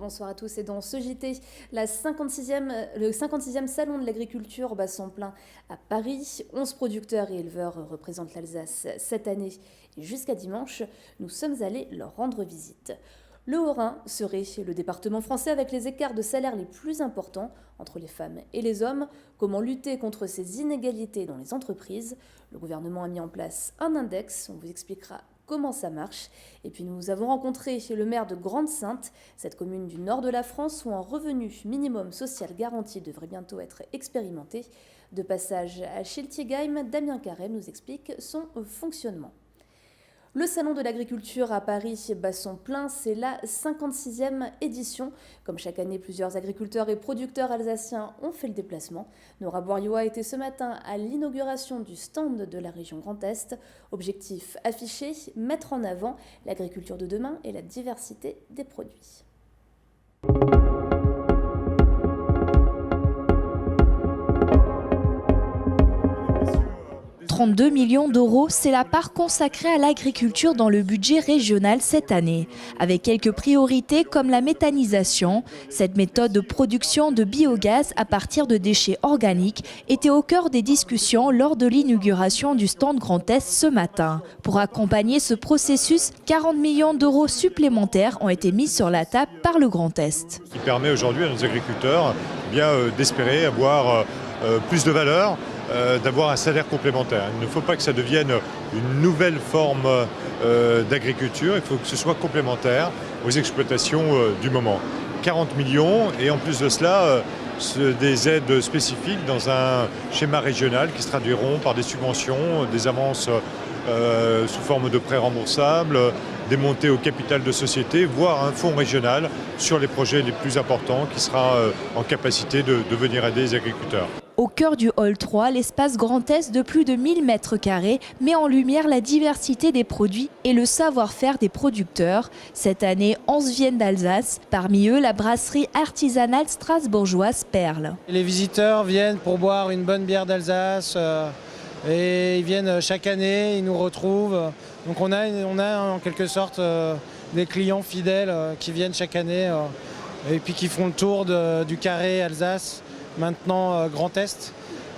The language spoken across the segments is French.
Bonsoir à tous. Et dans ce JT, le 56e Salon de l'agriculture bat son plein à Paris. 11 producteurs et éleveurs représentent l'Alsace cette année. Et jusqu'à dimanche, nous sommes allés leur rendre visite. Le Haut-Rhin serait le département français avec les écarts de salaire les plus importants entre les femmes et les hommes. Comment lutter contre ces inégalités dans les entreprises? Le gouvernement a mis en place un index. On vous expliquera comment ça marche. Et puis nous avons rencontré le maire de Grande-Synthe, cette commune du nord de la France où un revenu minimum social garanti devrait bientôt être expérimenté. De passage à Schiltigheim, Damien Carrel nous explique son fonctionnement. Le Salon de l'agriculture à Paris bat son plein, c'est la 56e édition. Comme chaque année, plusieurs agriculteurs et producteurs alsaciens ont fait le déplacement. Nora Bouriois était ce matin à l'inauguration du stand de la région Grand Est. Objectif affiché, mettre en avant l'agriculture de demain et la diversité des produits. 32 millions d'euros, c'est la part consacrée à l'agriculture dans le budget régional cette année, avec quelques priorités comme la méthanisation. Cette méthode de production de biogaz à partir de déchets organiques était au cœur des discussions lors de l'inauguration du stand Grand Est ce matin. Pour accompagner ce processus, 40 millions d'euros supplémentaires ont été mis sur la table par le Grand Est. Qui permet aujourd'hui à nos agriculteurs d'espérer avoir plus de valeur, d'avoir un salaire complémentaire. Il ne faut pas que ça devienne une nouvelle forme d'agriculture, il faut que ce soit complémentaire aux exploitations du moment. 40 millions et en plus de cela, des aides spécifiques dans un schéma régional qui se traduiront par des subventions, des avances sous forme de prêts remboursables, des montées au capital de société, voire un fonds régional sur les projets les plus importants qui sera en capacité de venir aider les agriculteurs. Au cœur du hall 3, l'espace Grand Est de plus de 1000 m² met en lumière la diversité des produits et le savoir-faire des producteurs. Cette année, 11 viennent d'Alsace, parmi eux la brasserie artisanale strasbourgeoise Perle. Les visiteurs viennent pour boire une bonne bière d'Alsace et ils viennent chaque année, ils nous retrouvent. Donc on a en quelque sorte des clients fidèles qui viennent chaque année et puis qui font le tour du carré Alsace. Maintenant Grand Est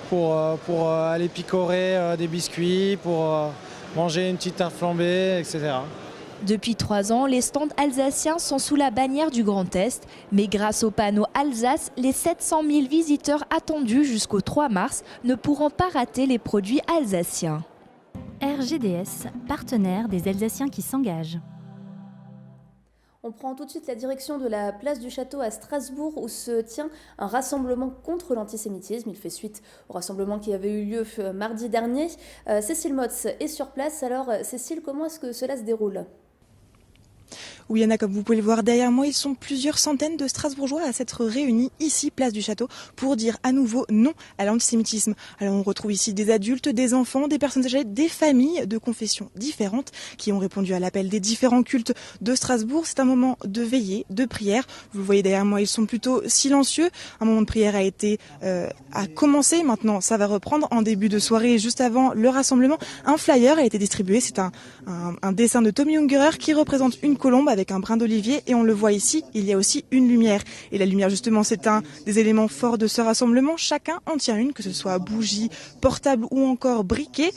pour aller picorer des biscuits, pour manger une petite tarte flambée, etc. Depuis 3 ans, les stands alsaciens sont sous la bannière du Grand Est. Mais grâce au panneau Alsace, les 700 000 visiteurs attendus jusqu'au 3 mars ne pourront pas rater les produits alsaciens. RGDS, partenaire des Alsaciens qui s'engagent. On prend tout de suite la direction de la place du Château à Strasbourg où se tient un rassemblement contre l'antisémitisme. Il fait suite au rassemblement qui avait eu lieu mardi dernier. Cécile Motz est sur place. Alors Cécile, comment est-ce que cela se déroule ? Oui, Anna, comme vous pouvez le voir derrière moi, ils sont plusieurs centaines de Strasbourgeois à s'être réunis ici, place du Château, pour dire à nouveau non à l'antisémitisme. Alors on retrouve ici des adultes, des enfants, des personnes âgées, des familles de confessions différentes qui ont répondu à l'appel des différents cultes de Strasbourg. C'est un moment de veillée, de prière. Vous le voyez derrière moi, ils sont plutôt silencieux. Un moment de prière a commencé. Maintenant, ça va reprendre en début de soirée, juste avant le rassemblement. Un flyer a été distribué. C'est un dessin de Tommy Ungerer qui représente une colombe avec un brin d'olivier et on le voit ici, il y a aussi une lumière. Et la lumière justement c'est un des éléments forts de ce rassemblement, chacun en tient une, que ce soit bougie, portable ou encore briquet.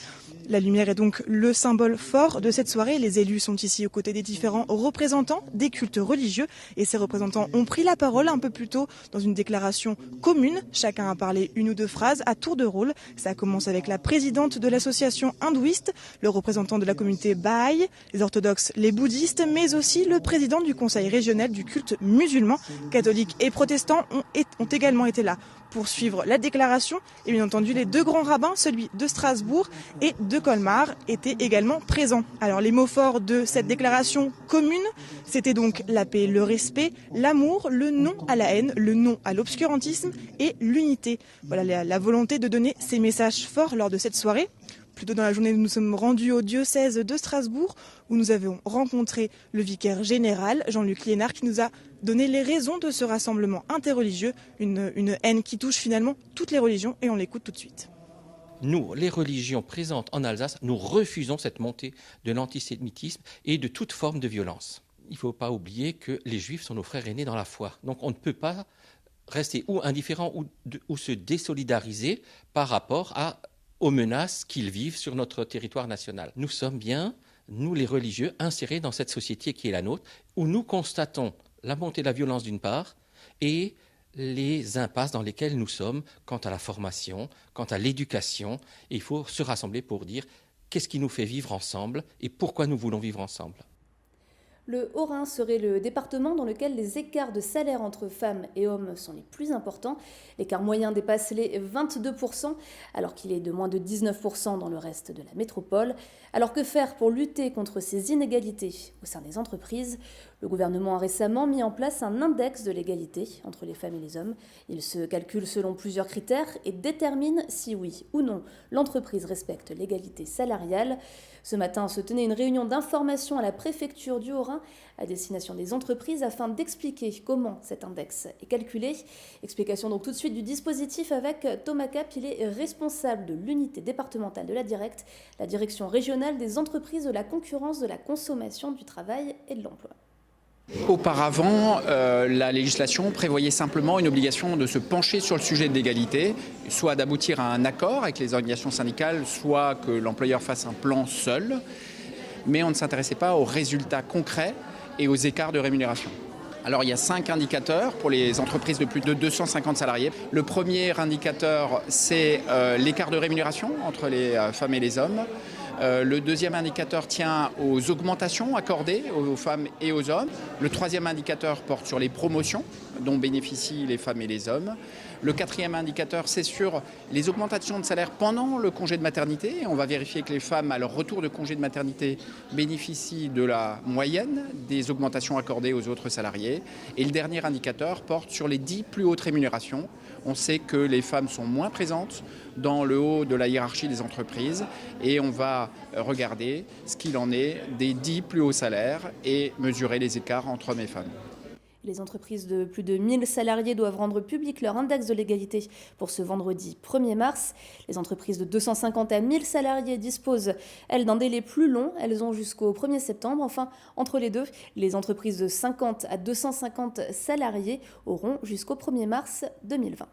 La lumière est donc le symbole fort de cette soirée. Les élus sont ici aux côtés des différents représentants des cultes religieux et ces représentants ont pris la parole un peu plus tôt dans une déclaration commune. Chacun a parlé une ou deux phrases à tour de rôle. Ça commence avec la présidente de l'association hindouiste, le représentant de la communauté Baha'i, les orthodoxes, les bouddhistes, mais aussi le président du conseil régional du culte musulman. Catholiques et protestants ont également été là pour suivre la déclaration. Et bien entendu, les deux grands rabbins, celui de Strasbourg et de Colmar, étaient également présents. Alors les mots forts de cette déclaration commune, c'était donc la paix, le respect, l'amour, le non à la haine, le non à l'obscurantisme et l'unité. Voilà la volonté de donner ces messages forts lors de cette soirée. Plus tôt dans la journée, nous nous sommes rendus au diocèse de Strasbourg où nous avons rencontré le vicaire général, Jean-Luc Liénard, qui nous a donné les raisons de ce rassemblement interreligieux, une haine qui touche finalement toutes les religions et on l'écoute tout de suite. Nous, les religions présentes en Alsace, nous refusons cette montée de l'antisémitisme et de toute forme de violence. il ne faut pas oublier que les Juifs sont nos frères aînés dans la foi. Donc on ne peut pas rester ou indifférent ou se désolidariser par rapport aux menaces qu'ils vivent sur notre territoire national. Nous sommes bien, nous les religieux, insérés dans cette société qui est la nôtre, où nous constatons la montée de la violence d'une part et les impasses dans lesquelles nous sommes quant à la formation, quant à l'éducation. Et il faut se rassembler pour dire qu'est-ce qui nous fait vivre ensemble et pourquoi nous voulons vivre ensemble. Le Haut-Rhin serait le département dans lequel les écarts de salaire entre femmes et hommes sont les plus importants. L'écart moyen dépasse les 22%, alors qu'il est de moins de 19% dans le reste de la métropole. Alors que faire pour lutter contre ces inégalités au sein des entreprises ? Le gouvernement a récemment mis en place un index de l'égalité entre les femmes et les hommes. Il se calcule selon plusieurs critères et détermine si oui ou non l'entreprise respecte l'égalité salariale. Ce matin se tenait une réunion d'information à la préfecture du Haut-Rhin à destination des entreprises afin d'expliquer comment cet index est calculé. Explication donc tout de suite du dispositif avec Thomas Cap. Il est responsable de l'unité départementale de la Directe, la direction régionale des entreprises de la concurrence, de la consommation, du travail et de l'emploi. Auparavant, la législation prévoyait simplement une obligation de se pencher sur le sujet de l'égalité, soit d'aboutir à un accord avec les organisations syndicales, soit que l'employeur fasse un plan seul, mais on ne s'intéressait pas aux résultats concrets et aux écarts de rémunération. Alors il y a 5 indicateurs pour les entreprises de plus de 250 salariés. Le premier indicateur, c'est l'écart de rémunération entre les femmes et les hommes. Le deuxième indicateur tient aux augmentations accordées aux femmes et aux hommes. Le troisième indicateur porte sur les promotions dont bénéficient les femmes et les hommes. Le quatrième indicateur, c'est sur les augmentations de salaire pendant le congé de maternité. On va vérifier que les femmes, à leur retour de congé de maternité, bénéficient de la moyenne des augmentations accordées aux autres salariés. Et le dernier indicateur porte sur les 10 plus hautes rémunérations. On sait que les femmes sont moins présentes dans le haut de la hiérarchie des entreprises et on va regarder ce qu'il en est des 10 plus hauts salaires et mesurer les écarts entre hommes et femmes. Les entreprises de plus de 1000 salariés doivent rendre public leur index de l'égalité pour ce vendredi 1er mars. Les entreprises de 250 à 1000 salariés disposent, elles, d'un délai plus long. Elles ont jusqu'au 1er septembre. Enfin, entre les deux, les entreprises de 50 à 250 salariés auront jusqu'au 1er mars 2020.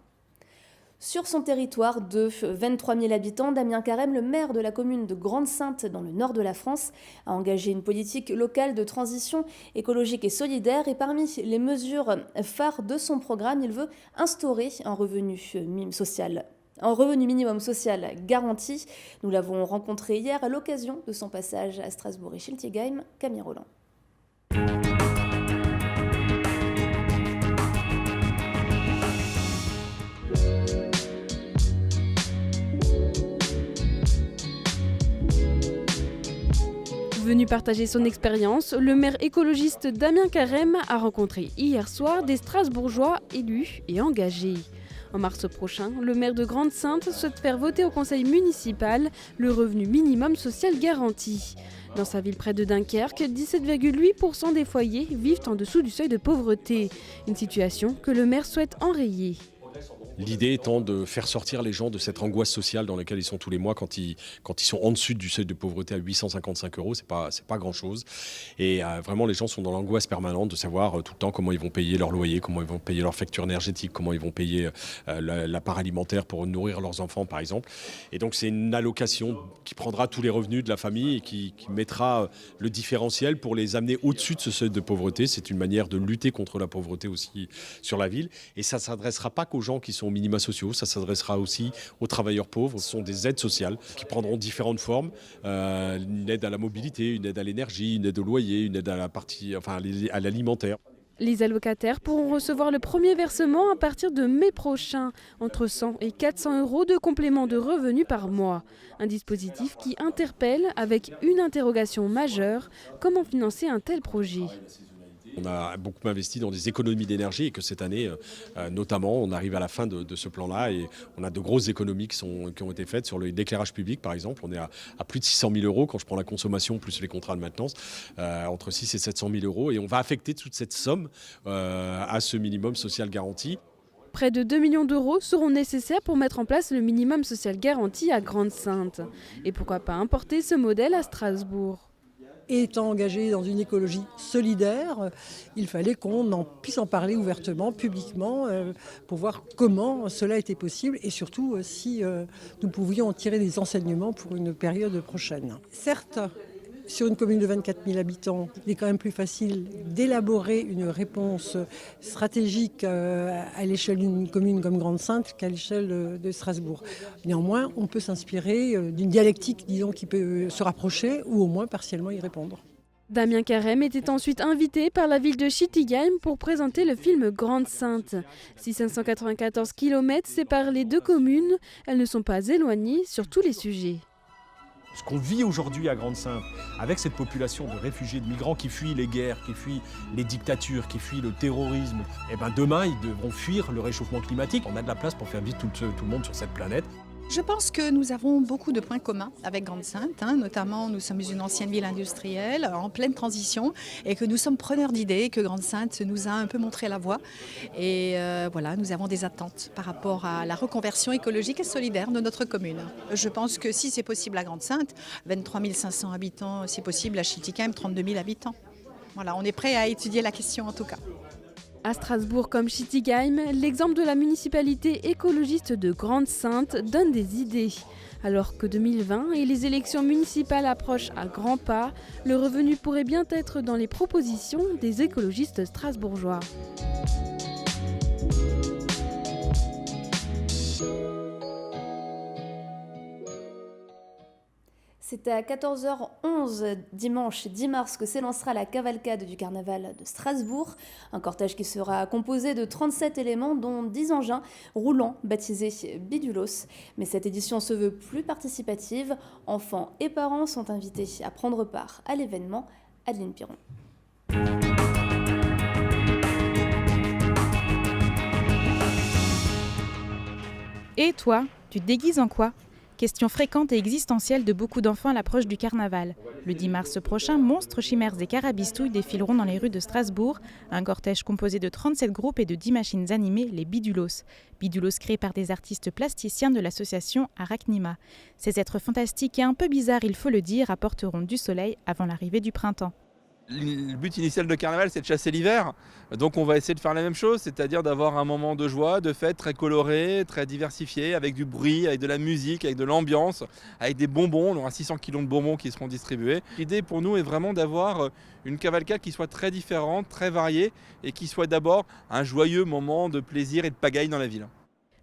Sur son territoire de 23 000 habitants, Damien Carême, le maire de la commune de Grande-Synthe dans le nord de la France, a engagé une politique locale de transition écologique et solidaire. Et parmi les mesures phares de son programme, il veut instaurer un revenu minimum social garanti. Nous l'avons rencontré hier à l'occasion de son passage à Strasbourg et Schiltigheim. Camille Roland. Venu partager son expérience, le maire écologiste Damien Carême a rencontré hier soir des Strasbourgeois élus et engagés. En mars prochain, le maire de Grande-Synthe souhaite faire voter au conseil municipal le revenu minimum social garanti. Dans sa ville près de Dunkerque, 17,8% des foyers vivent en dessous du seuil de pauvreté, une situation que le maire souhaite enrayer. L'idée étant de faire sortir les gens de cette angoisse sociale dans laquelle ils sont tous les mois quand ils sont en dessus du seuil de pauvreté à 855 €. C'est pas grand-chose. Et vraiment, les gens sont dans l'angoisse permanente de savoir tout le temps comment ils vont payer leur loyer, comment ils vont payer leur facture énergétique, comment ils vont payer la part alimentaire pour nourrir leurs enfants, par exemple. Et donc, c'est une allocation qui prendra tous les revenus de la famille et qui mettra le différentiel pour les amener au-dessus de ce seuil de pauvreté. C'est une manière de lutter contre la pauvreté aussi sur la ville. Et ça ne s'adressera pas qu'aux gens qui sont aux minima sociaux, ça s'adressera aussi aux travailleurs pauvres. Ce sont des aides sociales qui prendront différentes formes, une aide à la mobilité, une aide à l'énergie, une aide au loyer, une aide à l'alimentaire. Les allocataires pourront recevoir le premier versement à partir de mai prochain, entre 100 et 400 € de complément de revenus par mois. Un dispositif qui interpelle avec une interrogation majeure, comment financer un tel projet ? On a beaucoup investi dans des économies d'énergie et que cette année, notamment, on arrive à la fin de ce plan-là et on a de grosses économies qui ont été faites sur l'éclairage public, par exemple. On est à plus de 600 000 € quand je prends la consommation plus les contrats de maintenance, entre 6 et 700 000 €. Et on va affecter toute cette somme à ce minimum social garanti. Près de 2 millions d'euros seront nécessaires pour mettre en place le minimum social garanti à Grande-Synthe. Et pourquoi pas importer ce modèle à Strasbourg ? étant engagé dans une écologie solidaire, il fallait qu'on puisse en parler ouvertement, publiquement, pour voir comment cela était possible et surtout si nous pouvions en tirer des enseignements pour une période prochaine. Certes, sur une commune de 24 000 habitants, il est quand même plus facile d'élaborer une réponse stratégique à l'échelle d'une commune comme Grande-Synthe qu'à l'échelle de Strasbourg. Néanmoins, on peut s'inspirer d'une dialectique, disons, qui peut se rapprocher ou au moins partiellement y répondre. Damien Carême était ensuite invité par la ville de Schittigheim pour présenter le film Grande-Synthe. Si 594 km séparent les deux communes, elles ne sont pas éloignées sur tous les sujets. Ce qu'on vit aujourd'hui à Grande-Synthe, avec cette population de réfugiés, de migrants qui fuient les guerres, qui fuient les dictatures, qui fuient le terrorisme, et demain, ils devront fuir le réchauffement climatique. On a de la place pour faire vivre tout le monde sur cette planète. Je pense que nous avons beaucoup de points communs avec Grande-Synthe, notamment nous sommes une ancienne ville industrielle en pleine transition et que nous sommes preneurs d'idées, que Grande-Synthe nous a un peu montré la voie. Et voilà, nous avons des attentes par rapport à la reconversion écologique et solidaire de notre commune. Je pense que si c'est possible à Grande-Synthe, 23 500 habitants, si possible à Schittigheim, 32 000 habitants. Voilà, on est prêt à étudier la question en tout cas. À Strasbourg comme Schittigheim, l'exemple de la municipalité écologiste de Grande-Synthe donne des idées. Alors que 2020 et les élections municipales approchent à grands pas, le revenu pourrait bien être dans les propositions des écologistes strasbourgeois. C'est à 14h11 dimanche 10 mars que s'élancera la cavalcade du carnaval de Strasbourg. Un cortège qui sera composé de 37 éléments dont 10 engins roulants baptisés Bidulos. Mais cette édition se veut plus participative. Enfants et parents sont invités à prendre part à l'événement. Adeline Piron. Et toi, tu te déguises en quoi ? Question fréquente et existentielle de beaucoup d'enfants à l'approche du carnaval. Le 10 mars prochain, monstres, chimères et carabistouilles défileront dans les rues de Strasbourg. Un cortège composé de 37 groupes et de 10 machines animées, les Bidulos. Bidulos créés par des artistes plasticiens de l'association Arachnima. Ces êtres fantastiques et un peu bizarres, il faut le dire, apporteront du soleil avant l'arrivée du printemps. Le but initial de carnaval, c'est de chasser l'hiver. Donc on va essayer de faire la même chose, c'est-à-dire d'avoir un moment de joie, de fête très coloré, très diversifié, avec du bruit, avec de la musique, avec de l'ambiance, avec des bonbons. On aura 600 kilos de bonbons qui seront distribués. L'idée pour nous est vraiment d'avoir une cavalcade qui soit très différente, très variée et qui soit d'abord un joyeux moment de plaisir et de pagaille dans la ville.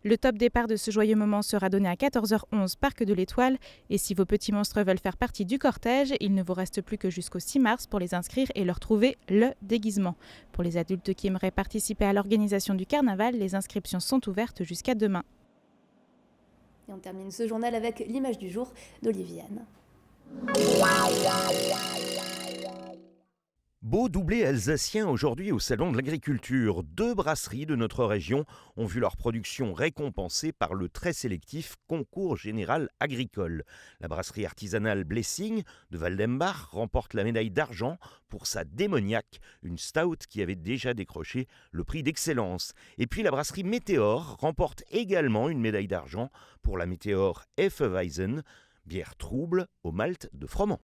Le top départ de ce joyeux moment sera donné à 14h11 Parc de l'Étoile. Et si vos petits monstres veulent faire partie du cortège, il ne vous reste plus que jusqu'au 6 mars pour les inscrire et leur trouver le déguisement. Pour les adultes qui aimeraient participer à l'organisation du carnaval, les inscriptions sont ouvertes jusqu'à demain. Et on termine ce journal avec l'image du jour d'Oliviane. Beau doublé alsacien aujourd'hui au Salon de l'Agriculture. 2 brasseries de notre région ont vu leur production récompensée par le très sélectif concours général agricole. La brasserie artisanale Blessing de Waldembach remporte la médaille d'argent pour sa démoniaque, une stout qui avait déjà décroché le prix d'excellence. Et puis la brasserie Météor remporte également une médaille d'argent pour la Météor Hefeweizen, bière trouble au malt de froment.